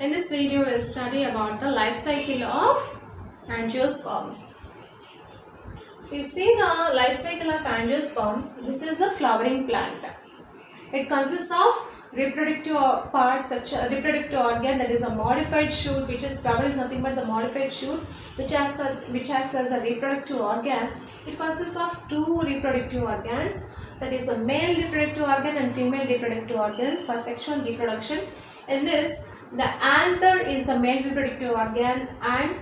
In this video, we'll study about the life cycle of angiosperms. We see the life cycle of angiosperms. This is a flowering plant. It consists of reproductive parts such as reproductive organ, that is a modified shoot, which is flower is nothing but the modified shoot which acts as a reproductive organ. It consists of two reproductive organs, that is a male reproductive organ and female reproductive organ for sexual reproduction. In this, the anther is the male reproductive organ and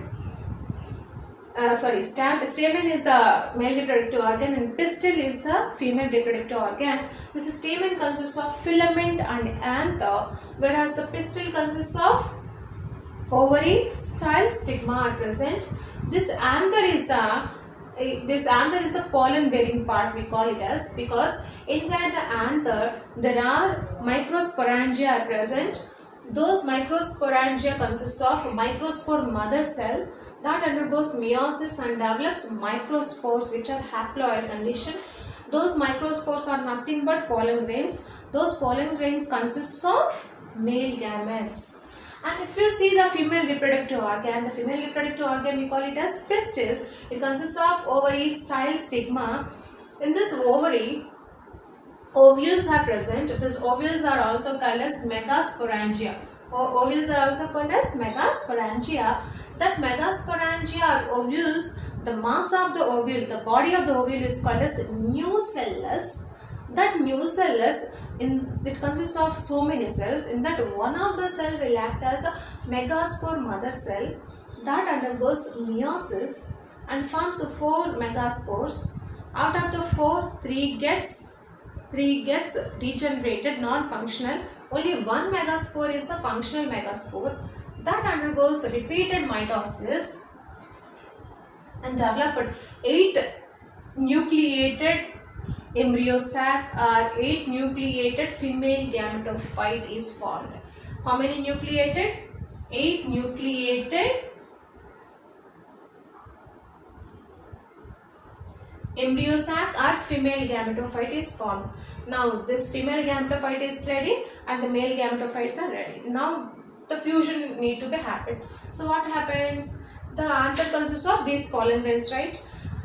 stamen is the male reproductive organ and pistil is the female reproductive organ. This stamen consists of filament and anther, whereas the pistil consists of ovary, style, stigma are present. This anther is the pollen bearing part, we call it as, because inside the anther there are microsporangia are present. Those microsporangia consists of microspore mother cell that undergoes meiosis and develops microspores, which are haploid condition. Those microspores are nothing but pollen grains. Those pollen grains consist of male gametes. And if you see the female reproductive organ we call it as pistil. It consists of ovary, style, stigma. In this ovary, ovules are present. These ovules are also called as megasporangia. Ovules are also called as megasporangia. That megasporangia or ovules, the mass of the ovule, the body of the ovule is called as nucellus. That nucellus, it consists of so many cells. In that, one of the cell will act as a megaspore mother cell that undergoes meiosis and forms 4 megaspores. Out of the 4, 3 gets regenerated, non-functional. Only 1 megaspore is the functional megaspore that undergoes repeated mitosis and developed 8 nucleated embryo sac or 8 nucleated female gametophyte is formed. How many nucleated? 8 nucleated embryo sac or female gametophyte is formed. Now this female gametophyte is ready and the male gametophytes are ready. Now the fusion need to be happened. So what happens? The anther consists of these pollen grains, right?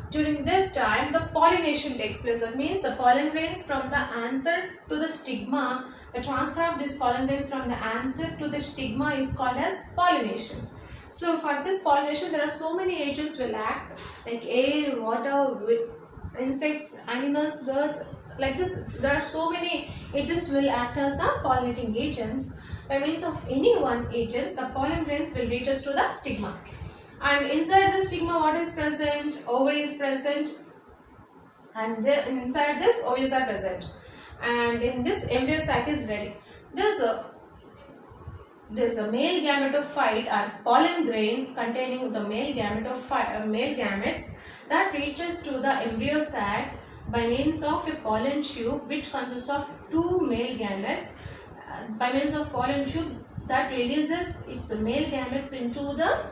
During this time, the pollination takes place. That means the pollen grains from the anther to the stigma, the transfer of these pollen grains from the anther to the stigma is called as pollination. So for this pollination, there are so many agents will act, like air, water, insects, animals, birds, like this. There are so many agents will act as a pollinating agents. By means of any one agents, the pollen grains will reach us to the stigma. And inside the stigma, what is present? Ovary is present, and inside this, ovules are present. And in this, embryo sac is ready. There's a male gametophyte or pollen grain containing the male gametes that reaches to the embryo sac by means of a pollen tube, which consists of 2 male gametes. By means of pollen tube that releases its male gametes into the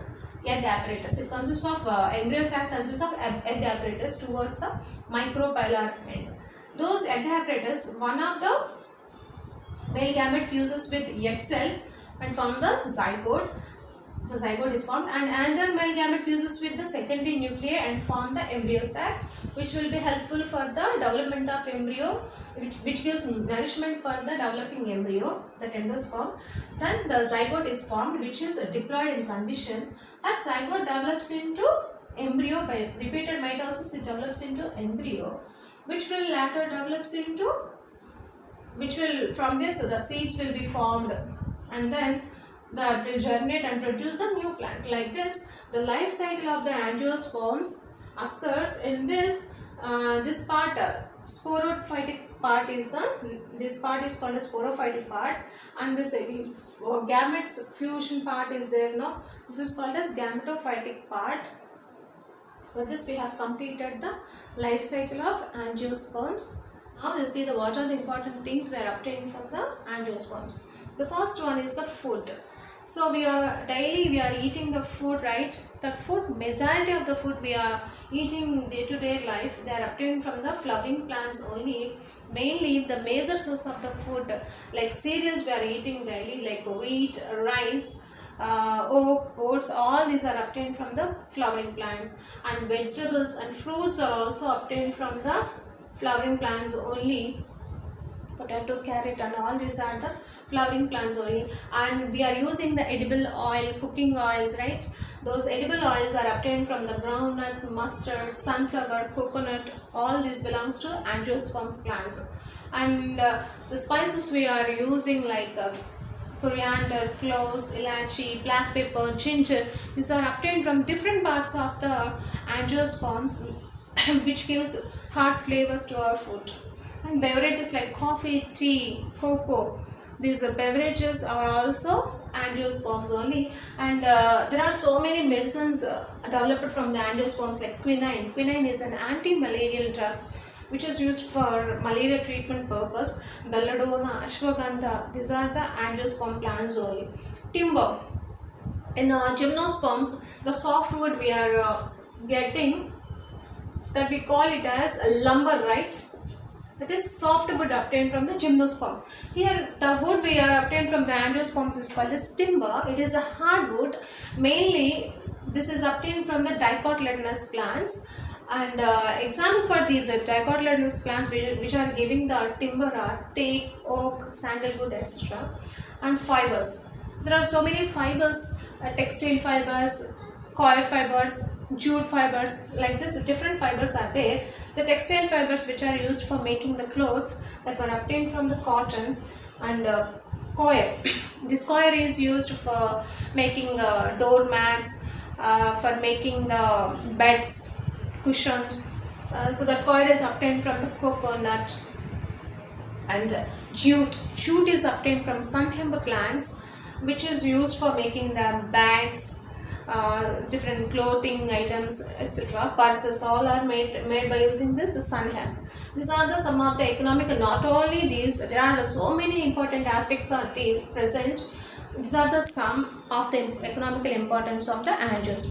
egg apparatus. It consists of embryo sac consists of egg apparatus towards the micropylar end. Those egg apparatus, one of the male gamete fuses with egg cell and form the zygote. The zygote is formed, and another male gamete fuses with the secondary nuclei and form the embryo sac, which will be helpful for the development of embryo, which gives nourishment for the developing embryo, the endosperm. Then the zygote is formed, which is diploid in condition. That zygote develops into embryo by repeated mitosis. It develops into embryo, which will later develops into, from this the seeds will be formed, and then that will germinate and produce a new plant. Like this, the life cycle of the angiosperms occurs in this. This part, sporophytic part is this part is called a sporophytic part, and this gametes fusion part is there. Now this is called as gametophytic part. With this, we have completed the life cycle of angiosperms. Now you see what are the important things we are obtaining from the angiosperms. The first one is the food. So we are eating the food, right? That food, majority of the food we are eating day-to-day life, they are obtained from the flowering plants only. Mainly the major source of the food, like cereals we are eating daily, like wheat, rice, oak, oats, all these are obtained from the flowering plants. And vegetables and fruits are also obtained from the flowering plants only. Potato, carrot and all these are the flowering plants only. And we are using the edible oil, cooking oils, right? Those edible oils are obtained from the groundnut, mustard, sunflower, coconut. All these belongs to angiosperms plants. And the spices we are using like coriander, cloves, ilachi, black pepper, ginger, these are obtained from different parts of the angiosperms which gives heart flavors to our food. And beverages like coffee, tea, cocoa, these beverages are also angiosperms only. And there are so many medicines developed from the angiosperms like quinine. Quinine is an anti-malarial drug which is used for malaria treatment purpose. Belladonna, ashwagandha, these are the angiosperm plants only. Timber. In gymnosperms, the softwood we are getting, that we call it as lumber, right? That is softwood obtained from the gymnosperm. Here the wood we are obtained from the angiosperms is called as timber. It is a hardwood. Mainly this is obtained from the dicotyledonous plants. And examples for these dicotyledonous plants which are giving the timber are teak, oak, sandalwood, etc. And fibers. There are so many fibers, textile fibers, coir fibers, jute fibers, like this different fibers are there. The textile fibers which are used for making the clothes that were obtained from the cotton. And coir. This coir is used for making doormats, for making the beds, cushions. So the coir is obtained from the coconut. And jute. Jute is obtained from sunhemp plants which is used for making the bags, different clothing items, etc. Purses, all are made by using this sunhemp. These are the some of the economic, not only these, there are so many important aspects are present. These are the some of the economical importance of the angiosperm.